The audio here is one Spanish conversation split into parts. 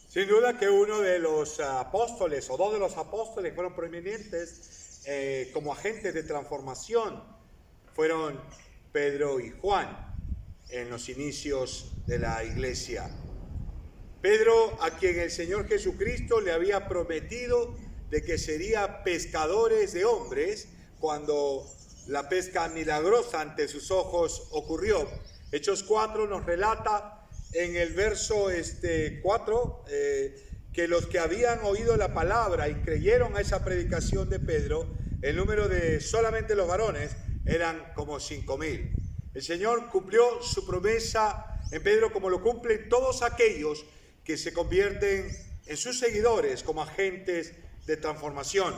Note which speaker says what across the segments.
Speaker 1: Sin duda que uno de los apóstoles o dos de los apóstoles fueron prominentes como agentes de transformación. Fueron Pedro y Juan en los inicios de la iglesia. Pedro, a quien el Señor Jesucristo le había prometido de que sería pescadores de hombres cuando la pesca milagrosa ante sus ojos ocurrió. Hechos 4 nos relata en el verso 4 que los que habían oído la palabra y creyeron a esa predicación de Pedro, el número de solamente los varones eran como 5,000. El Señor cumplió su promesa en Pedro como lo cumplen todos aquellos que se convierten en sus seguidores como agentes de transformación.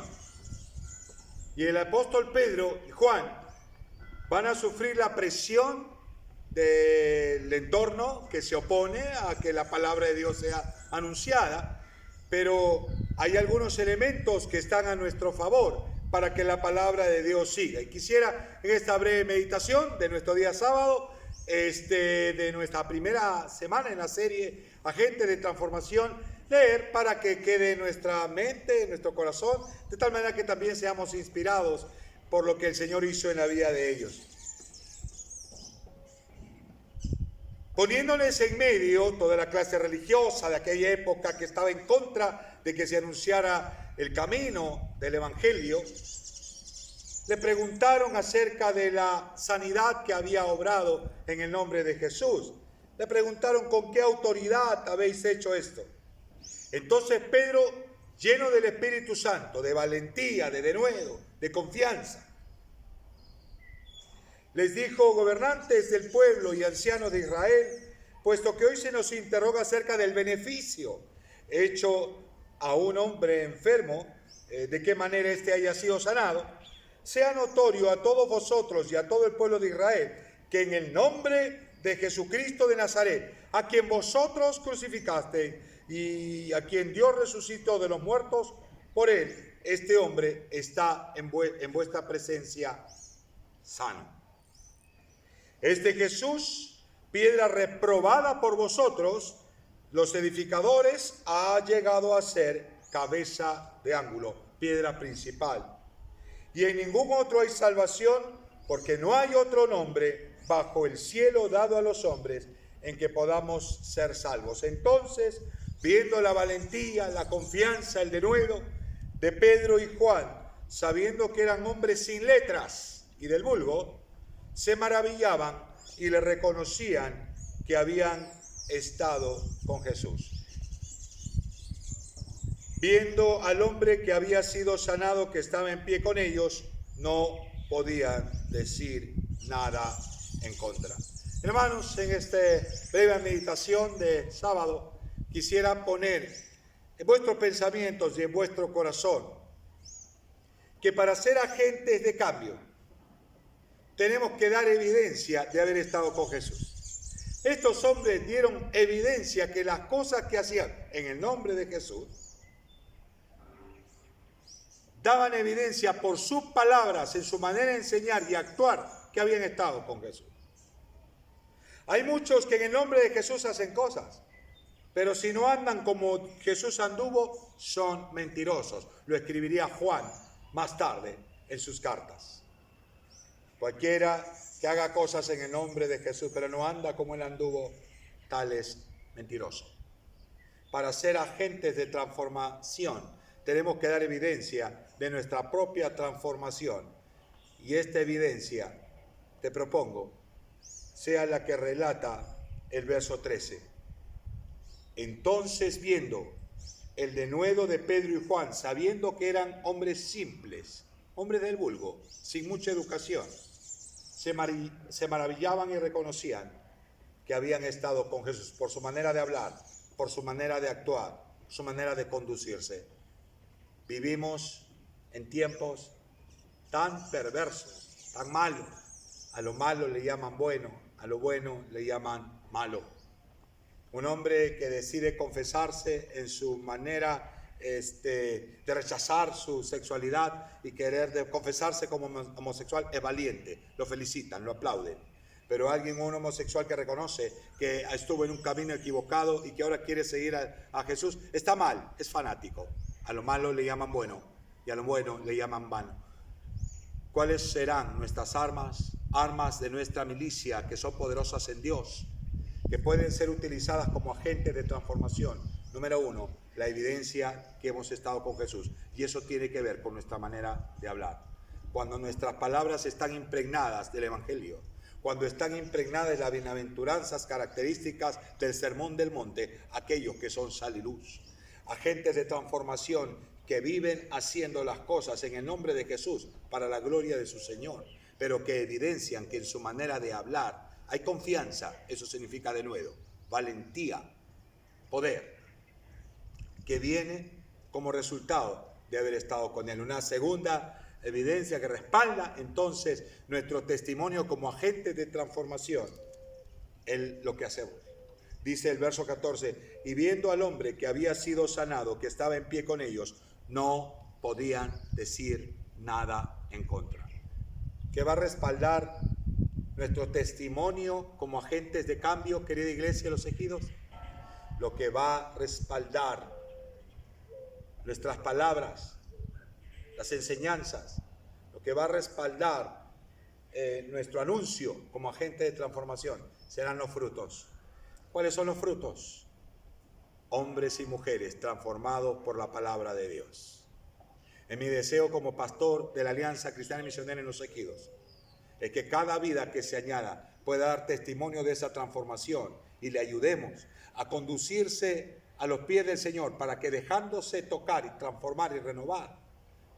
Speaker 1: Y el apóstol Pedro y Juan van a sufrir la presión del entorno que se opone a que la palabra de Dios sea anunciada, pero hay algunos elementos que están a nuestro favor para que la palabra de Dios siga. Y quisiera en esta breve meditación de nuestro día sábado, de nuestra primera semana en la serie Agentes de Transformación, leer para que quede en nuestra mente, en nuestro corazón, de tal manera que también seamos inspirados por lo que el Señor hizo en la vida de ellos. Poniéndoles en medio toda la clase religiosa de aquella época que estaba en contra de que se anunciara el camino del Evangelio, le preguntaron acerca de la sanidad que había obrado en el nombre de Jesús. Le preguntaron: ¿con qué autoridad habéis hecho esto? Entonces Pedro, lleno del Espíritu Santo, de valentía, de denuedo, de confianza, les dijo: gobernantes del pueblo y ancianos de Israel, puesto que hoy se nos interroga acerca del beneficio hecho a un hombre enfermo, de qué manera éste haya sido sanado, sea notorio a todos vosotros y a todo el pueblo de Israel que en el nombre de Jesucristo de Nazaret, a quien vosotros crucificasteis y a quien Dios resucitó de los muertos, por él este hombre está en vuestra presencia sano. Este Jesús, piedra reprobada por vosotros, los edificadores, ha llegado a ser cabeza de ángulo, piedra principal. Y en ningún otro hay salvación, porque no hay otro nombre bajo el cielo dado a los hombres en que podamos ser salvos. Entonces, viendo la valentía, la confianza, el denuedo de Pedro y Juan, sabiendo que eran hombres sin letras y del vulgo, se maravillaban y le reconocían que habían estado con Jesús. Viendo al hombre que había sido sanado, que estaba en pie con ellos, no podían decir nada en contra. Hermanos, en esta breve meditación de sábado, quisiera poner en vuestros pensamientos y en vuestro corazón que para ser agentes de cambio, tenemos que dar evidencia de haber estado con Jesús. Estos hombres dieron evidencia que las cosas que hacían en el nombre de Jesús daban evidencia por sus palabras, en su manera de enseñar y actuar, que habían estado con Jesús. Hay muchos que en el nombre de Jesús hacen cosas, pero si no andan como Jesús anduvo, son mentirosos. Lo escribiría Juan más tarde en sus cartas. Cualquiera que haga cosas en el nombre de Jesús, pero no anda como él anduvo, tal es mentiroso. Para ser agentes de transformación, tenemos que dar evidencia de nuestra propia transformación. Y esta evidencia, te propongo, sea la que relata el verso 13. Entonces, viendo el denuedo de Pedro y Juan, sabiendo que eran hombres simples, hombres del vulgo, sin mucha educación, se maravillaban y reconocían que habían estado con Jesús por su manera de hablar, por su manera de actuar, su manera de conducirse. Vivimos en tiempos tan perversos, tan malos. A lo malo le llaman bueno, a lo bueno le llaman malo. Un hombre que decide confesarse en su manera de rechazar su sexualidad y querer confesarse como homosexual es valiente, lo felicitan, lo aplauden. Pero alguien, un homosexual que reconoce que estuvo en un camino equivocado y que ahora quiere seguir a Jesús, está mal, es fanático. A lo malo le llaman bueno y a lo bueno le llaman vano. ¿Cuáles serán nuestras armas? Armas de nuestra milicia que son poderosas en Dios, que pueden ser utilizadas como agentes de transformación. Número 1, la evidencia que hemos estado con Jesús. Y eso tiene que ver con nuestra manera de hablar. Cuando nuestras palabras están impregnadas del Evangelio, cuando están impregnadas de las bienaventuranzas características del Sermón del Monte, aquellos que son sal y luz, agentes de transformación que viven haciendo las cosas en el nombre de Jesús para la gloria de su Señor, pero que evidencian que en su manera de hablar hay confianza. Eso significa denuedo, valentía, poder, que viene como resultado de haber estado con Él. Una segunda evidencia que respalda entonces nuestro testimonio como agentes de transformación, lo que hacemos. Dice el verso 14, y viendo al hombre que había sido sanado, que estaba en pie con ellos, no podían decir nada en contra. ¿Qué va a respaldar nuestro testimonio como agentes de cambio, querida iglesia de los Ejidos? Lo que va a respaldar nuestras palabras, las enseñanzas, lo que va a respaldar nuestro anuncio como agente de transformación serán los frutos. ¿Cuáles son los frutos? Hombres y mujeres transformados por la palabra de Dios. En mi deseo como pastor de la Alianza Cristiana y Misionera en los Ejidos es que cada vida que se añada pueda dar testimonio de esa transformación y le ayudemos a conducirse a los pies del Señor para que, dejándose tocar y transformar y renovar,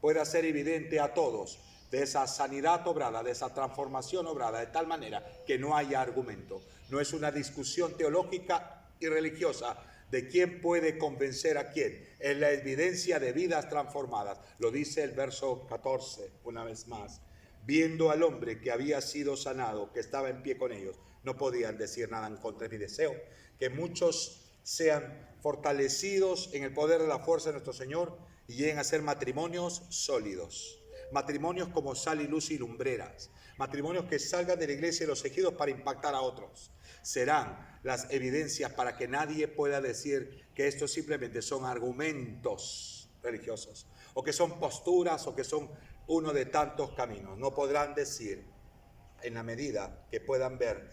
Speaker 1: pueda ser evidente a todos de esa sanidad obrada, de esa transformación obrada, de tal manera que no haya argumento. No es una discusión teológica y religiosa de quién puede convencer a quién. Es la evidencia de vidas transformadas. Lo dice el verso 14, una vez más. Viendo al hombre que había sido sanado, que estaba en pie con ellos, no podían decir nada en contra de mi deseo. Que muchos sean fortalecidos en el poder de la fuerza de nuestro Señor y lleguen a ser matrimonios sólidos. Matrimonios como sal y luz y lumbreras. Matrimonios que salgan de la iglesia de los Ejidos para impactar a otros. Serán las evidencias para que nadie pueda decir que estos simplemente son argumentos religiosos, o que son posturas, o que son uno de tantos caminos. No podrán decir, en la medida que puedan ver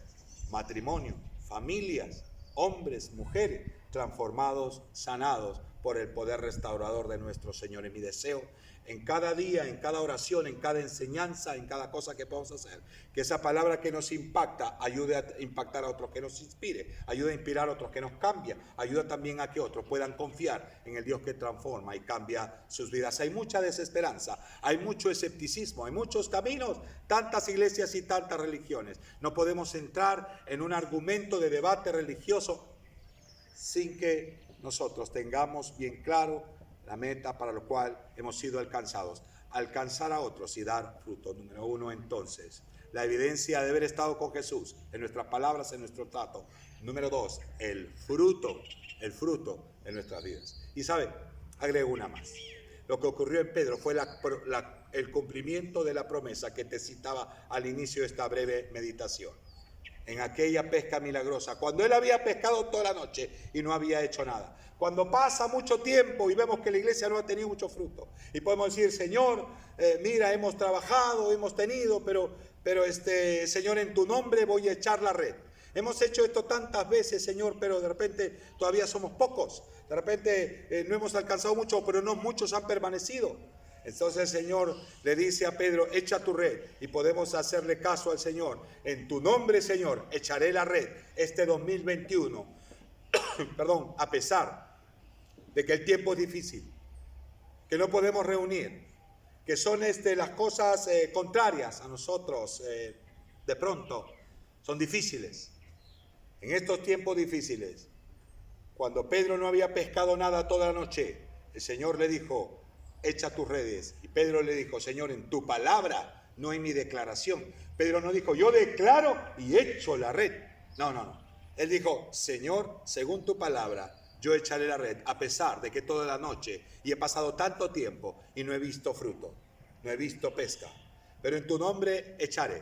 Speaker 1: matrimonio, familias, hombres, mujeres, transformados, sanados por el poder restaurador de nuestro Señor. Es mi deseo en cada día, en cada oración, en cada enseñanza, en cada cosa que podamos hacer, que esa palabra que nos impacta ayude a impactar a otros, que nos inspire, ayude a inspirar a otros, que nos cambia, ayuda también a que otros puedan confiar en el Dios que transforma y cambia sus vidas. Hay mucha desesperanza, hay mucho escepticismo, hay muchos caminos, tantas iglesias y tantas religiones. No podemos entrar en un argumento de debate religioso sin que nosotros tengamos bien claro la meta para la cual hemos sido alcanzados, alcanzar a otros y dar fruto. Número 1, entonces, la evidencia de haber estado con Jesús en nuestras palabras, en nuestro trato. Número 2, el fruto en nuestras vidas. Y sabe, agrego una más. Lo que ocurrió en Pedro fue el cumplimiento de la promesa que te citaba al inicio de esta breve meditación. En aquella pesca milagrosa, cuando él había pescado toda la noche y no había hecho nada. Cuando pasa mucho tiempo y vemos que la iglesia no ha tenido mucho fruto, y podemos decir, Señor, mira, hemos trabajado, hemos tenido, pero Señor, en tu nombre voy a echar la red. Hemos hecho esto tantas veces, Señor, pero de repente todavía somos pocos. De repente no hemos alcanzado mucho, pero no muchos han permanecido. Entonces el Señor le dice a Pedro, echa tu red, y podemos hacerle caso al Señor. En tu nombre, Señor, echaré la red este 2021, perdón, a pesar de que el tiempo es difícil, que no podemos reunir, que son las cosas contrarias a nosotros, de pronto, son difíciles. En estos tiempos difíciles, cuando Pedro no había pescado nada toda la noche, el Señor le dijo, echa tus redes. Y Pedro le dijo, Señor, en tu palabra, no en mi declaración. Pedro no dijo, yo declaro y echo la red. No. Él dijo, Señor, según tu palabra, yo echaré la red, a pesar de que toda la noche y he pasado tanto tiempo y no he visto fruto, no he visto pesca. Pero en tu nombre echaré.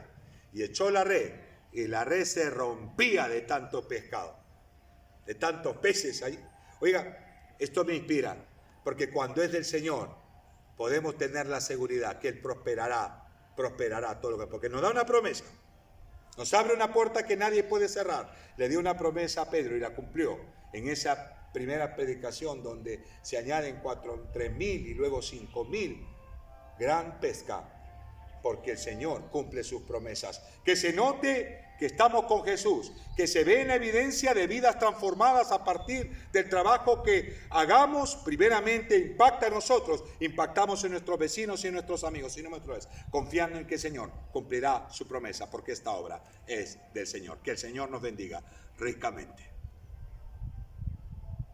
Speaker 1: Y echó la red y la red se rompía de tanto pescado, de tantos peces ahí. Oiga, esto me inspira, porque cuando es del Señor, podemos tener la seguridad que Él prosperará todo lo que... Porque nos da una promesa, nos abre una puerta que nadie puede cerrar. Le dio una promesa a Pedro y la cumplió en esa primera predicación donde se añaden 3.000 y luego 5.000. Gran pesca, porque el Señor cumple sus promesas. Que se note que estamos con Jesús, que se ve en evidencia de vidas transformadas a partir del trabajo que hagamos. Primeramente impacta en nosotros, impactamos en nuestros vecinos y en nuestros amigos, y no me atreves, confiando en que el Señor cumplirá su promesa, porque esta obra es del Señor. Que el Señor nos bendiga ricamente.